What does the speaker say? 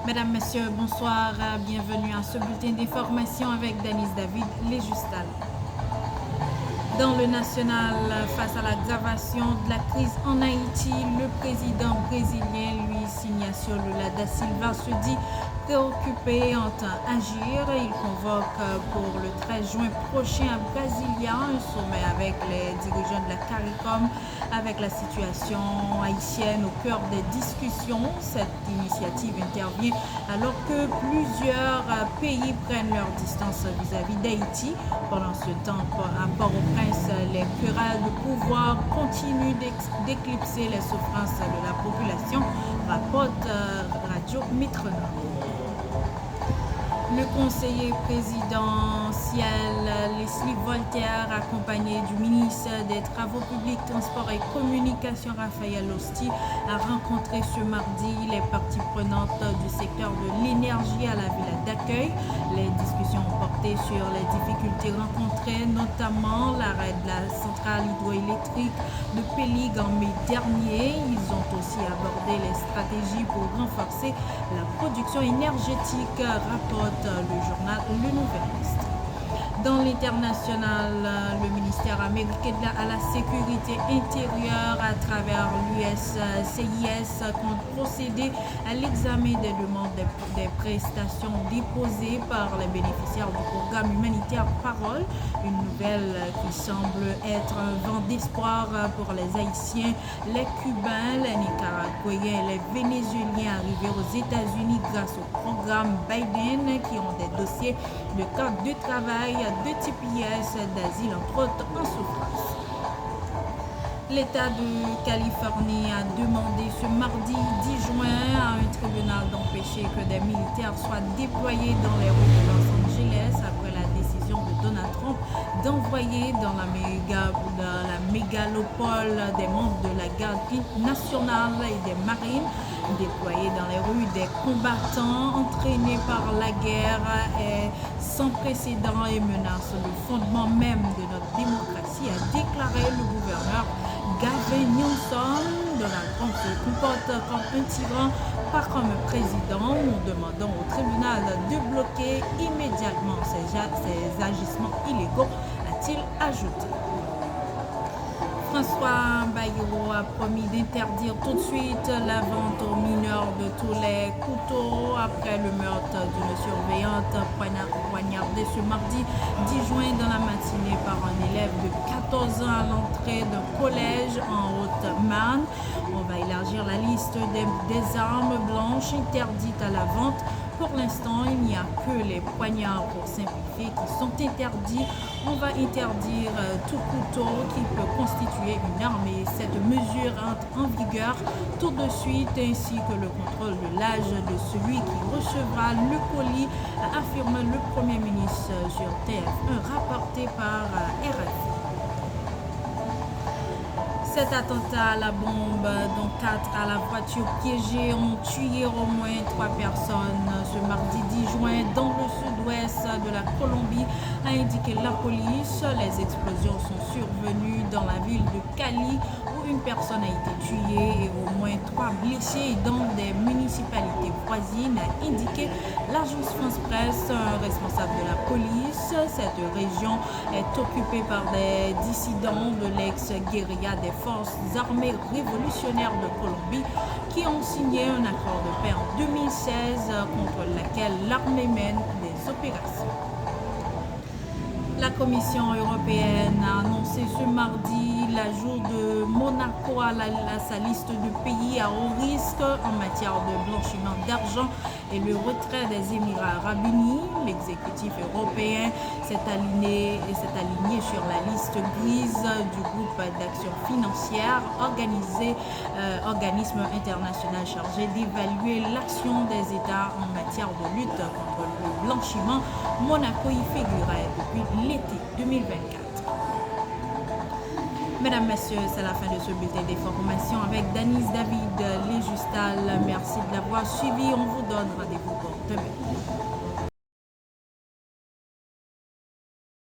Mesdames, Messieurs, bonsoir. Bienvenue à ce bulletin d'information avec Denise David, les Justal. Dans le national, face à l'aggravation de la crise en Haïti, le président brésilien Luiz Inácio Lula da Silva se dit préoccupé, entend agir. Il convoque pour le 13 juin prochain à Brasilia un sommet avec les dirigeants de la CARICOM avec la situation haïtienne au cœur des discussions. Cette initiative intervient alors que plusieurs pays prennent leur distance vis-à-vis d'Haïti. Pendant ce temps, à Port-au-Prince, les querelles de pouvoir continuent d'éclipser les souffrances de la population, rapporte Radio Métronome. Le conseiller présidentiel Leslie Voltaire, accompagné du ministre des Travaux publics, Transports et Communications Raphaël Hosty, a rencontré ce mardi les parties prenantes du secteur de l'énergie à la ville d'accueil. Les discussions ont porté sur les difficultés rencontrées, notamment l'arrêt de la centrale hydroélectrique de Pélig en mai dernier. Ils ont aussi abordé les stratégies pour renforcer la production énergétique, rapporte le journal Le Nouvelliste. Dans l'international, le ministère américain à la sécurité intérieure, à travers l'USCIS, compte procéder à l'examen des demandes des prestations déposées par les bénéficiaires du programme humanitaire Parole, une nouvelle qui semble être un vent d'espoir pour les Haïtiens, les Cubains, les Nicaraguayens et les Vénézuéliens arrivés aux États-Unis grâce au programme Biden qui ont des dossiers de carte de travail, de TPS, d'asile, entre autres, en souffrance. L'État de Californie a demandé ce mardi 10 juin à un tribunal d'empêcher que des militaires soient déployés dans les rues de Los Angeles après la décision de Donald Trump d'envoyer dans la mégalopole des membres de la garde nationale et des marines déployés dans les rues. Des combattants entraînés par la guerre et sans précédent et menace le fondement même de notre démocratie, a déclaré le gouverneur Gavin Newsom. Donald Trump se comporte comme un tyran, pas comme un président. Nous demandons au tribunal de bloquer immédiatement ces agissements illégaux, a-t-il ajouté. François Bayrou a promis d'interdire tout de suite la vente aux mineurs de tous les couteaux après le meurtre d'une surveillante poignardée ce mardi 10 juin dans la matinée par un élève de 14 ans à l'entrée d'un collège en Haute-Marne. On va élargir la liste des armes blanches interdites à la vente. Pour l'instant, il n'y a que les poignards pour simplifier qui sont interdits. On va interdire tout couteau qui peut constituer une arme et cette mesure entre en vigueur tout de suite ainsi que le contrôle de l'âge de celui qui recevra le colis, a affirmé le Premier ministre sur TF1 rapporté par RFI. Cet attentat à la bombe, dont 4 à la voiture piégée, ont tué au moins 3 personnes ce mardi 10 juin dans le sud-ouest de la Colombie, a indiqué la police. Les explosions sont survenues dans la ville de Cali où une personne a été tuée et au moins 3 blessés dans des municipalités voisines, a indiqué l'agence France-Presse, un responsable de la police. Cette région est occupée par des dissidents de l'ex-guérilla des forces armées révolutionnaires de Colombie qui ont signé un accord de paix en 2016 contre lequel l'armée mène des opérations. La Commission européenne a annoncé ce mardi l'ajout de Monaco à sa liste de pays à haut risque en matière de blanchiment d'argent et le retrait des Émirats arabes unis. L'exécutif européen s'est aligné sur la liste grise du groupe d'action financière, organisme international chargé d'évaluer l'action des États en matière de lutte contre le blanchiment. Monaco y figurait depuis l'été 2024. Mesdames, Messieurs, c'est la fin de ce bulletin d'information avec Denise David, les Justal. Merci de l'avoir suivi. On vous donne rendez-vous pour demain.